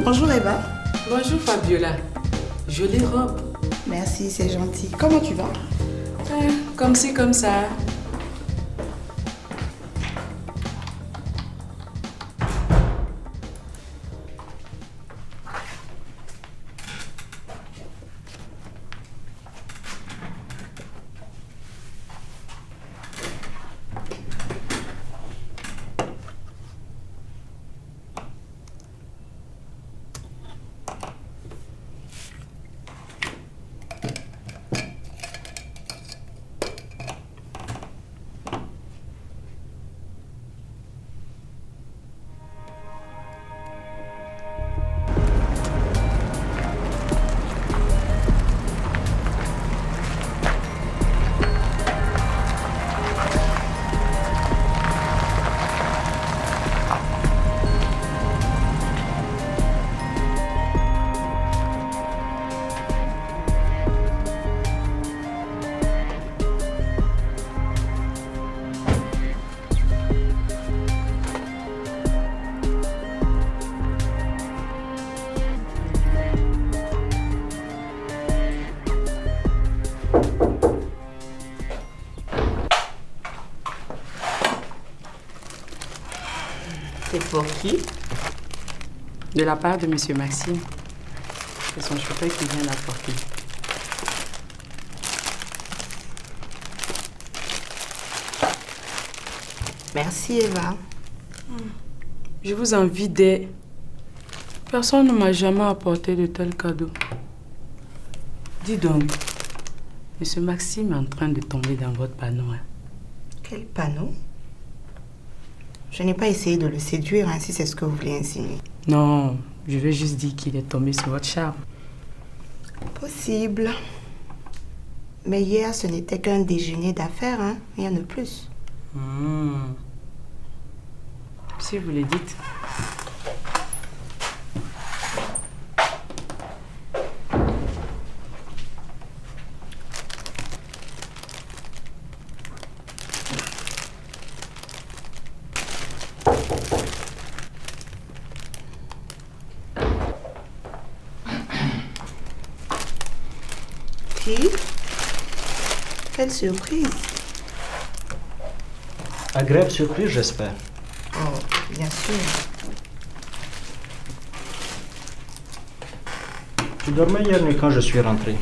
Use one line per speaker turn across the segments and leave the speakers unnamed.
Bonjour Eva.
Bonjour Fabiola. Jolie robe.
Merci, c'est gentil. Comment tu vas?
Comme ci, comme ça.
C'est pour qui?
De la part de Monsieur Maxime. C'est son chauffeur qui vient l'apporter.
Merci Eva.
Je vous envie des... Personne ne m'a jamais apporté de tels cadeaux. Dis donc, Monsieur Maxime est en train de tomber dans votre panneau. Hein.
Quel panneau? Je n'ai pas essayé de le séduire, hein, si c'est ce que vous voulez insinuer.
Non, je vais juste dire qu'il est tombé sur votre charme.
Possible. Mais hier, ce n'était qu'un déjeuner d'affaires, hein, rien de plus.
Si vous le dites.
Quelle surprise!
Agréable surprise, j'espère.
Oh, bien sûr.
Tu dormais hier nuit quand je suis rentré.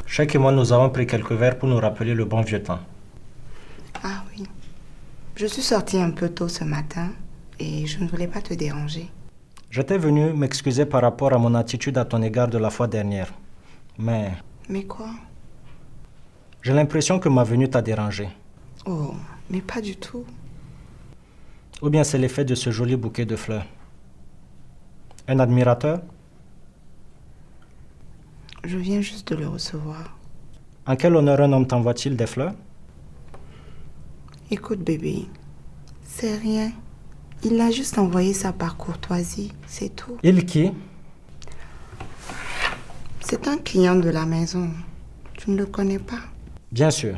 Chaque et moi, nous avons pris quelques verres pour nous rappeler le bon vieux temps.
Ah oui. Je suis sortie un peu tôt ce matin et je ne voulais pas te déranger.
J'étais venu m'excuser par rapport à mon attitude à ton égard de la fois dernière. Mais
quoi?
j'ai l'impression que ma venue t'a dérangé.
Oh, mais pas du tout.
Ou bien c'est l'effet de ce joli bouquet de fleurs. Un admirateur?
Je viens juste de le recevoir.
En quel honneur un homme t'envoie-t-il des fleurs?
Écoute bébé, c'est rien. Il a juste envoyé ça par courtoisie, c'est tout.
Il qui?
C'est un client de la maison. Tu ne le connais pas?
Bien sûr.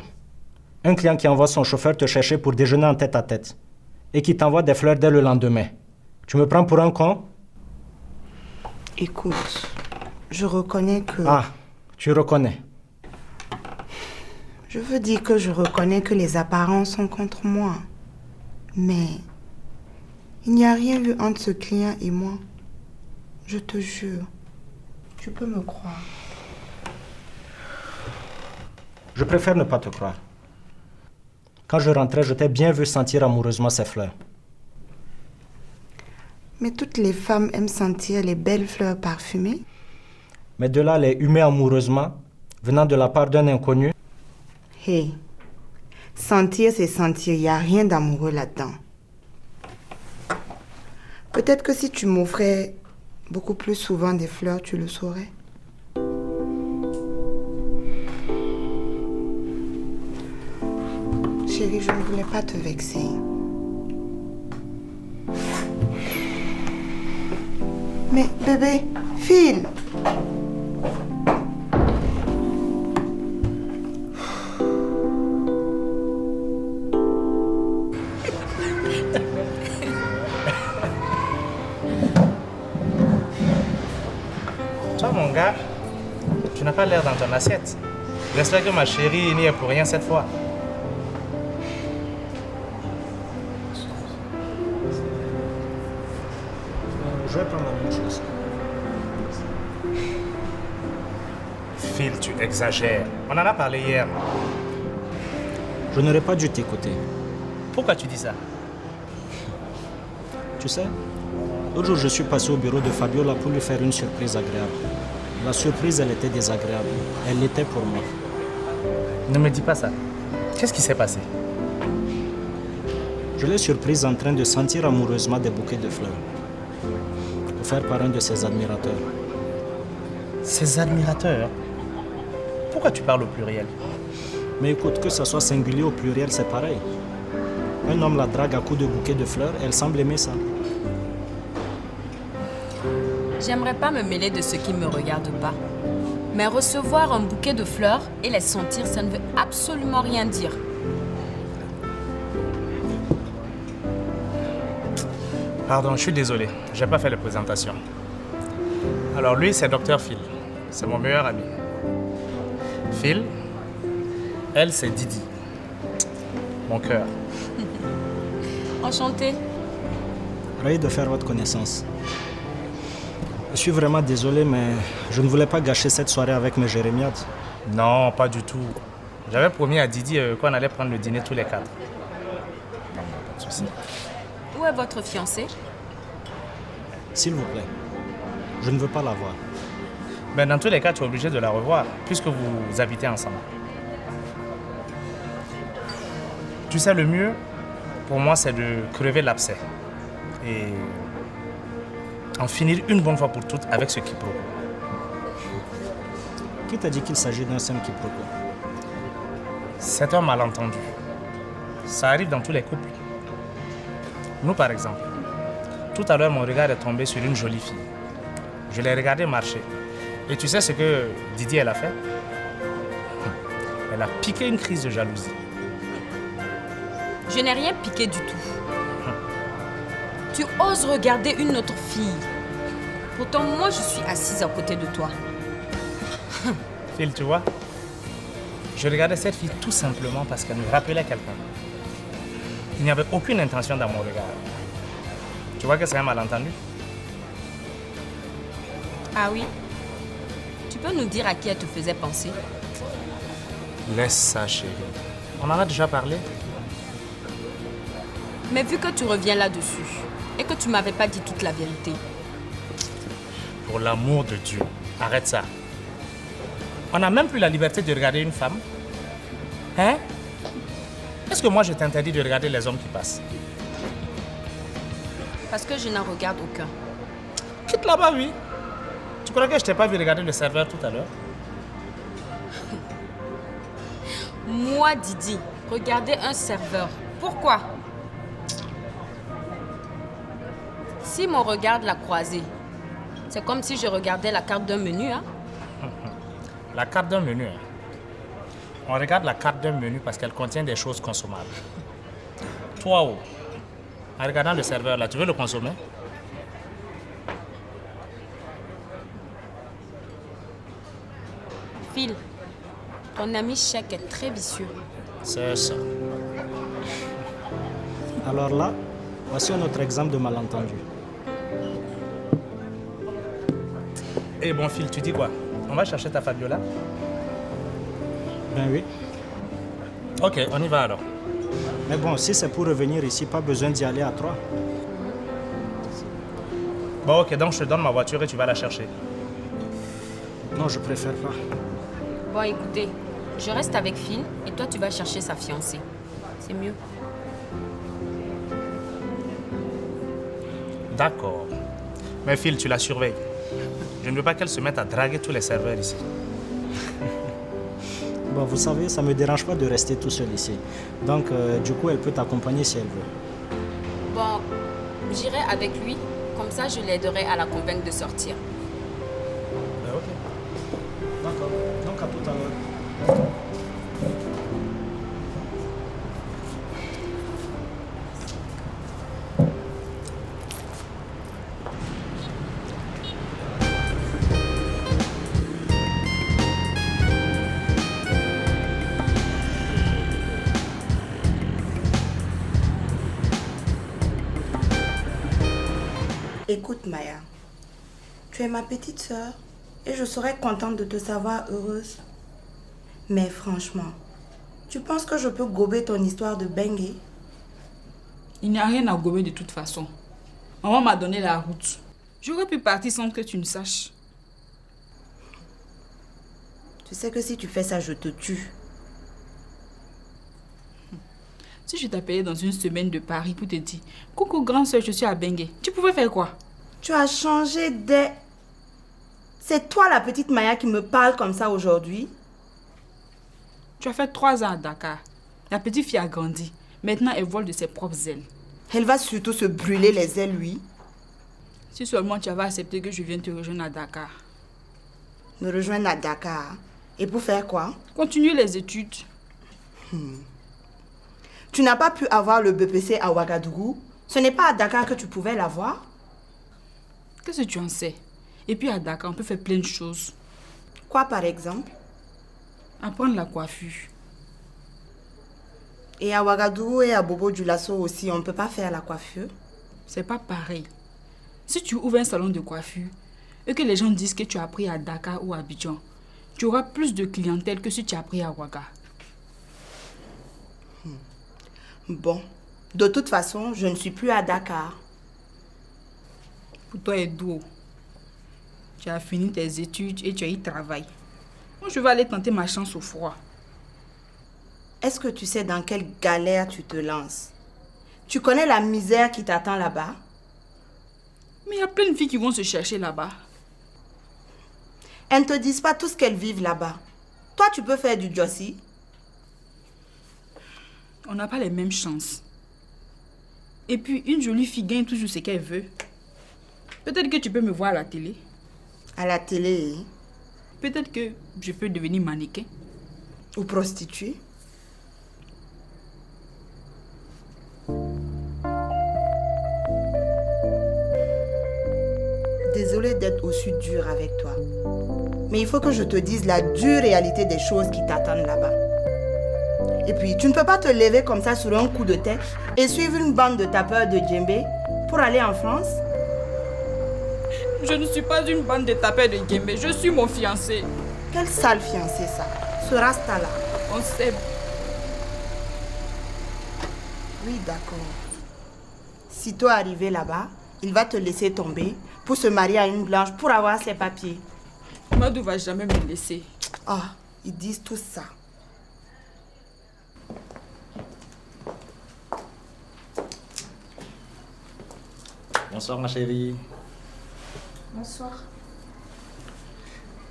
Un client qui envoie son chauffeur te chercher pour déjeuner en tête-à-tête et qui t'envoie des fleurs dès le lendemain. Tu me prends pour un con?
Écoute, je reconnais que...
Ah, tu reconnais.
Je veux dire que je reconnais que les apparences sont contre moi. Mais il n'y a rien eu entre ce client et moi. Je te jure. Tu peux me croire.
Je préfère ne pas te croire. Quand je rentrais, je t'ai bien vu sentir amoureusement ces fleurs.
Mais toutes les femmes aiment sentir les belles fleurs parfumées.
Mais de là, les humer amoureusement, venant de la part d'un inconnu.
Hey, sentir c'est sentir, il n'y a rien d'amoureux là-dedans. Peut-être que si tu m'offrais beaucoup plus souvent des fleurs, tu le saurais. Chérie, je ne voulais pas te vexer. Mais bébé, file.
Toi, mon gars, tu n'as pas l'air dans ton assiette. J'espère que ma chérie n'y est pour rien cette fois.
Je vais prendre la même chose.
Phil, tu exagères. On en a parlé hier.
Je n'aurais pas dû t'écouter.
Pourquoi tu dis ça?
Tu sais, l'autre jour, je suis passé au bureau de Fabiola pour lui faire une surprise agréable. La surprise, elle était désagréable. Elle l'était pour moi.
Ne me dis pas ça. Qu'est-ce qui s'est passé?
Je l'ai surprise en train de sentir amoureusement des bouquets de fleurs, offerts par un de ses admirateurs.
Ses admirateurs? Pourquoi tu parles au pluriel?
Mais écoute, que ce soit singulier ou pluriel, c'est pareil. Un homme la drague à coups de bouquets de fleurs, elle semble aimer ça.
J'aimerais pas me mêler de ce qui ne me regarde pas. Mais recevoir un bouquet de fleurs et les sentir, ça ne veut absolument rien dire.
Pardon, je suis désolé. J'ai pas fait la présentation. Alors lui, c'est Dr Phil. C'est mon meilleur ami. Phil, elle, c'est Didi. Mon cœur.
Enchantée.
Ravi de faire votre connaissance. Je suis vraiment désolé, mais je ne voulais pas gâcher cette soirée avec mes jérémiades.
Non, pas du tout. J'avais promis à Didi qu'on allait prendre le dîner tous les quatre. Non, pas de souci.
Où est votre fiancé?
S'il vous plaît, je ne veux pas la voir.
Ben, dans tous les cas, tu es obligé de la revoir, puisque vous habitez ensemble. Tu sais, le mieux, pour moi, c'est de crever l'abcès. Et en finir une bonne fois pour toutes avec ce quiproquo.
Qui t'a dit qu'il s'agit d'un simple quiproquo?
C'est un malentendu. Ça arrive dans tous les couples. Nous, par exemple, tout à l'heure, mon regard est tombé sur une jolie fille. Je l'ai regardée marcher. Et tu sais ce que Didi, elle a fait? Elle a piqué une crise de jalousie.
Je n'ai rien piqué du tout. Tu oses regarder une autre fille. Pourtant, moi, je suis assise à côté de toi.
Phil, tu vois, je regardais cette fille tout simplement parce qu'elle me rappelait quelqu'un. Il n'y avait aucune intention dans mon regard. Tu vois que c'est un malentendu?
Ah oui? Tu peux nous dire à qui elle te faisait penser?
Laisse ça, chérie. On en a déjà parlé.
Mais vu que tu reviens là-dessus et que tu m'avais pas dit toute la vérité.
Pour l'amour de Dieu, arrête ça. On n'a même plus la liberté de regarder une femme. Hein? Est-ce que moi je t'interdis de regarder les hommes qui passent?
Parce que je n'en regarde aucun.
Quitte là-bas, oui. Tu crois que je t'ai pas vu regarder le serveur tout à l'heure?
Moi, Didi, regarder un serveur. Pourquoi? Si mon regard l'a croisé, c'est comme si je regardais la carte d'un menu, hein?
La carte d'un menu. Hein. On regarde la carte d'un menu parce qu'elle contient des choses consommables. Toi, oh, en regardant le serveur là, tu veux le consommer?
Phil, ton ami Shaq est très vicieux.
C'est ça.
Alors là, voici un autre exemple de malentendu.
Eh bon, Phil, tu dis quoi? On va chercher ta Fabiola?
Ben oui.
Ok, on y va alors.
Mais bon, si c'est pour revenir ici, pas besoin d'y aller à 3.
Bon, ok, donc je te donne ma voiture et tu vas la chercher.
Non, je préfère pas.
Bon, écoutez, je reste avec Phil et toi, tu vas chercher sa fiancée. C'est mieux.
D'accord. Mais Phil, tu la surveilles. Je ne veux pas qu'elle se mette à draguer tous les serveurs ici.
Bon, vous savez, ça me dérange pas de rester tout seul ici. Donc, du coup, elle peut t'accompagner si elle veut.
Bon, j'irai avec lui. Comme ça, je l'aiderai à la convaincre de sortir.
Ben ok. D'accord. Donc, à tout à l'heure.
Écoute Maya, tu es ma petite sœur et je serais contente de te savoir heureuse. Mais franchement, tu penses que je peux gober ton histoire de Bengue?
Il n'y a rien à gober de toute façon. Maman m'a donné la route. J'aurais pu partir sans que tu ne saches.
Tu sais que si tu fais ça, je te tue.
Si je t'appelais dans une semaine de Paris pour te dire « Coucou grande soeur, je suis à Bengue », tu pouvais faire quoi?
Tu as changé de... C'est toi la petite Maya qui me parle comme ça aujourd'hui?
Tu as fait 3 ans à Dakar. La petite fille a grandi. Maintenant, elle vole de ses propres ailes.
Elle va surtout se brûler les ailes, oui.
Si seulement tu avais accepté que je vienne te rejoindre à Dakar.
Me rejoindre à Dakar. Et pour faire quoi?
Continuer les études.
Tu n'as pas pu avoir le BPC à Ouagadougou. Ce n'est pas à Dakar que tu pouvais l'avoir.
Qu'est-ce que tu en sais? Et puis à Dakar, on peut faire plein de choses.
Quoi par exemple?
Apprendre la coiffure.
Et à Ouagadougou et à Bobo Dioulasso aussi, on ne peut pas faire la coiffure?
C'est pas pareil. Si tu ouvres un salon de coiffure et que les gens disent que tu as appris à Dakar ou à Abidjan, tu auras plus de clientèle que si tu as appris à Ouaga.
Bon, de toute façon, je ne suis plus à Dakar.
Pour toi, Edou, tu as fini tes études et tu as y travaillé. Moi, je vais aller tenter ma chance au froid.
Est-ce que tu sais dans quelle galère tu te lances? Tu connais la misère qui t'attend là-bas?
Mais il y a plein de filles qui vont se chercher là-bas.
Elles ne te disent pas tout ce qu'elles vivent là-bas. Toi, tu peux faire du jossi.
On n'a pas les mêmes chances. Et puis, une jolie fille gagne toujours ce qu'elle veut. Peut-être que tu peux me voir à la télé.
À la télé,
Peut-être que je peux devenir mannequin.
ou prostituée. Désolée d'être aussi dure avec toi. Mais il faut que je te dise la dure réalité des choses qui t'attendent là-bas. Et puis, tu ne peux pas te lever comme ça sur un coup de tête et suivre une bande de tapeurs de djembé pour aller en France.
Je ne suis pas une bande de tapeurs de Guémé, je suis mon fiancé.
Quel sale fiancé ça, ce rasta-là.
On s'aime.
Oui, d'accord. Si toi arrivé là-bas, il va te laisser tomber pour se marier à une blanche pour avoir ses papiers.
Madou va jamais me laisser.
Ah, ils disent tout ça.
Bonsoir ma chérie.
Bonsoir.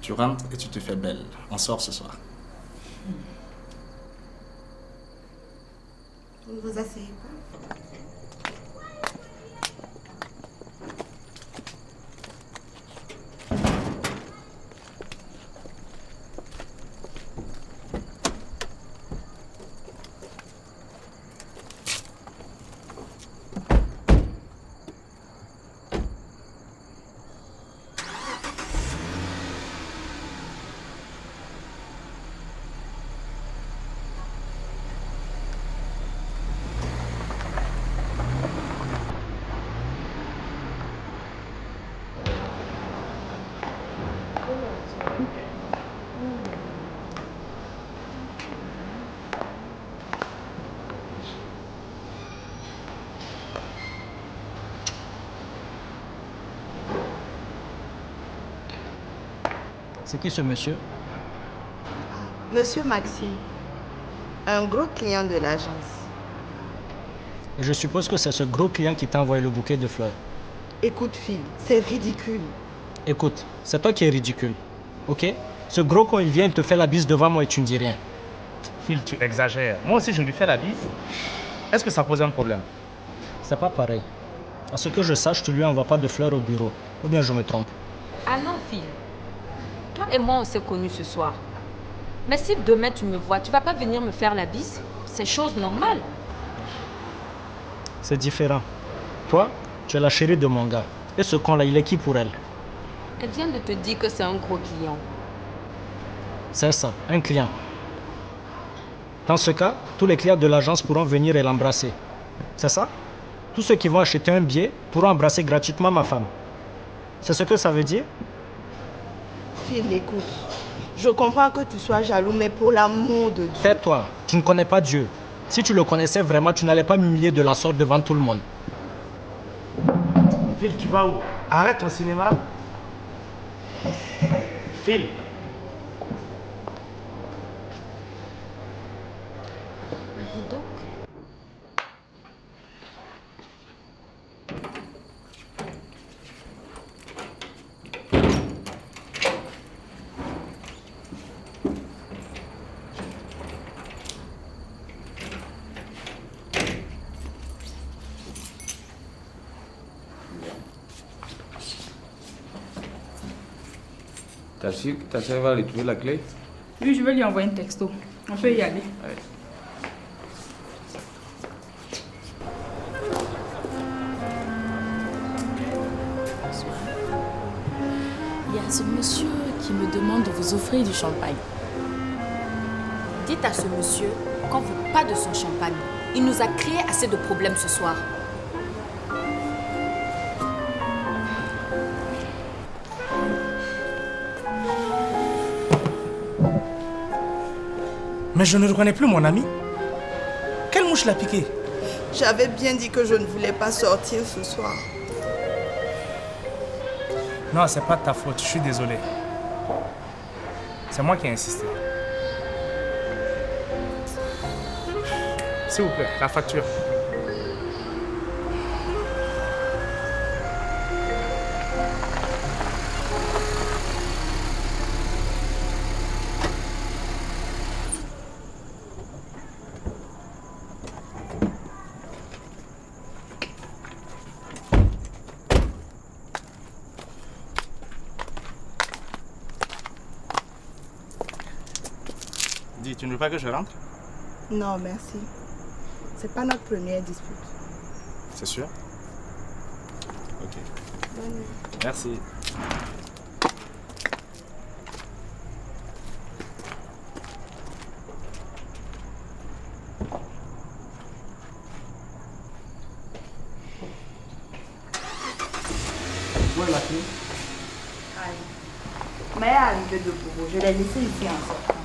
Tu rentres et tu te fais belle. On sort ce soir.
Vous ne vous asseyez pas?
C'est qui ce monsieur?
Monsieur Maxime, un gros client de l'agence.
Et je suppose que c'est ce gros client qui t'a envoyé le bouquet de fleurs.
Écoute, Phil, c'est ridicule.
Écoute, c'est toi qui es ridicule. Ok? Ce gros con, il vient, il te fait la bise devant moi et tu ne dis rien.
Phil, tu exagères. Moi aussi, je lui fais la bise. Est-ce que ça pose un problème?
C'est pas pareil. À ce que je sache, tu lui envoies pas de fleurs au bureau. Ou bien je me trompe.
Ah non, Phil. Toi et moi, on s'est connus ce soir. Mais si demain tu me vois, tu vas pas venir me faire la bise? C'est chose normale.
C'est différent. Toi, tu es la chérie de mon gars. Et ce con-là, il est qui pour elle?
Elle vient de te dire que c'est un gros client.
C'est ça, un client. Dans ce cas, tous les clients de l'agence pourront venir et l'embrasser. C'est ça? Tous ceux qui vont acheter un billet pourront embrasser gratuitement ma femme. C'est ce que ça veut dire?
Phil, écoute. Je comprends que tu sois jaloux, mais pour l'amour de Dieu.
Tais-toi, tu ne connais pas Dieu. Si tu le connaissais vraiment, tu n'allais pas m'humilier de la sorte devant tout le monde.
Phil, tu vas où? Arrête ton cinéma. Phil.
Dis donc.
T'as su que ta sœur va retrouver la clé?
Oui, je vais lui envoyer un texto. On peut y aller.
Ouais.
Il y a ce monsieur qui me demande de vous offrir du champagne. Dites à ce monsieur qu'on ne veut pas de son champagne. Il nous a créé assez de problèmes ce soir.
Mais je ne reconnais plus mon ami. Quelle mouche l'a piqué?
J'avais bien dit que je ne voulais pas sortir ce soir.
Non, c'est pas de ta faute, je suis désolé. C'est moi qui ai insisté. S'il vous plaît, la facture.
Dis, tu ne veux pas que je rentre?
Non, merci. C'est pas notre première dispute.
C'est sûr? Ok.
Bonne nuit.
Merci. Où est la clé?
Mais elle est arrivée de Bobo. Je l'ai laissée ici en sortant.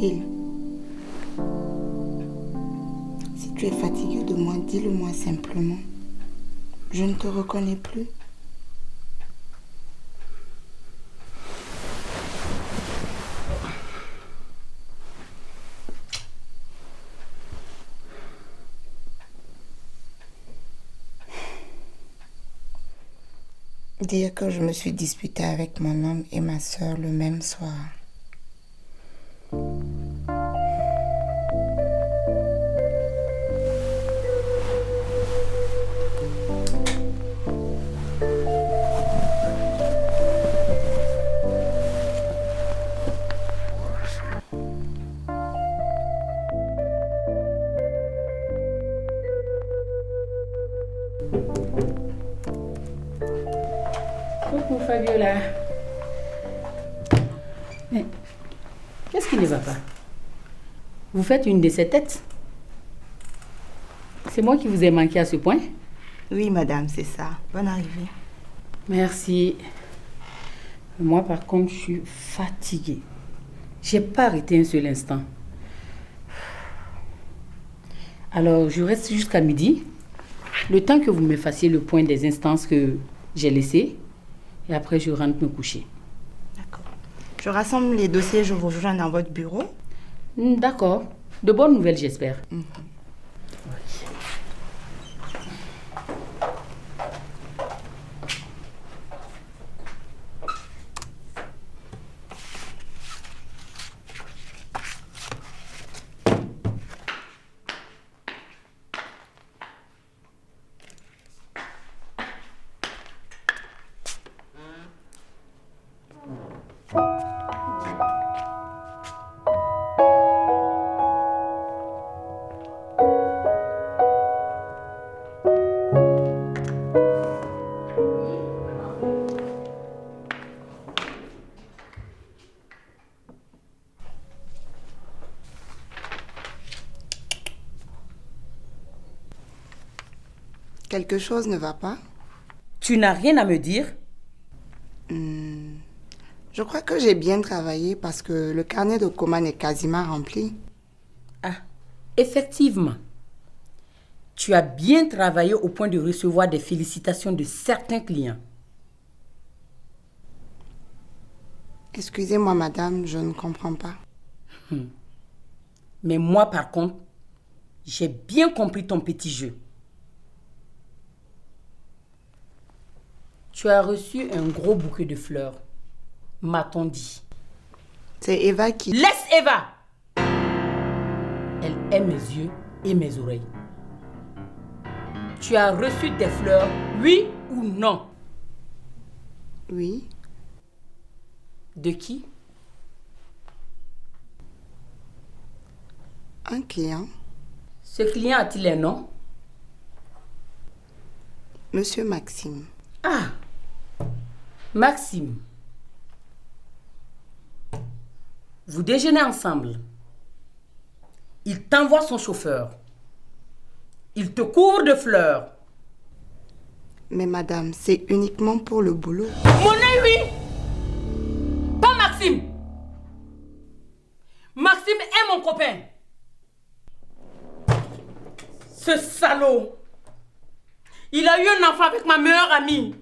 Phil, si tu es fatigué de moi, dis-le-moi simplement. Je ne te reconnais plus. Dire que je me suis disputée avec mon homme et ma soeur le même soir.
Fabiola. Mais qu'est-ce qui ne va pas? Vous faites une de ces têtes? C'est moi qui vous ai manqué à ce point?
Oui, madame, c'est ça. Bonne arrivée.
Merci. Moi, par contre, je suis fatiguée. J'ai pas arrêté un seul instant. Alors, je reste jusqu'à midi, le temps que vous me fassiez le point des instances que j'ai laissées, et après, je rentre me coucher.
D'accord. Je rassemble les dossiers, je vous rejoins dans votre bureau.
D'accord. De bonnes nouvelles, j'espère. Oui.
Quelque chose ne va pas?
Tu n'as rien à me dire?
Je crois que j'ai bien travaillé parce que le carnet de commande est quasiment rempli.
Ah, effectivement. Tu as bien travaillé au point de recevoir des félicitations de certains clients.
Excusez-moi, madame, je ne comprends pas.
Mais moi, par contre, j'ai bien compris ton petit jeu. Tu as reçu un gros bouquet de fleurs, m'a-t-on dit.
C'est Eva qui...
Laisse Eva! Elle aime mes yeux et mes oreilles. Tu as reçu des fleurs, oui ou non?
Oui.
De qui?
Un client.
Ce client a-t-il un nom?
Monsieur Maxime.
Ah! Maxime. Vous déjeunez ensemble. Il t'envoie son chauffeur. Il te couvre de fleurs.
Mais madame, c'est uniquement pour le boulot.
Mon œil, oui! Pas Maxime! Maxime est mon copain. Ce salaud! Il a eu un enfant avec ma meilleure amie.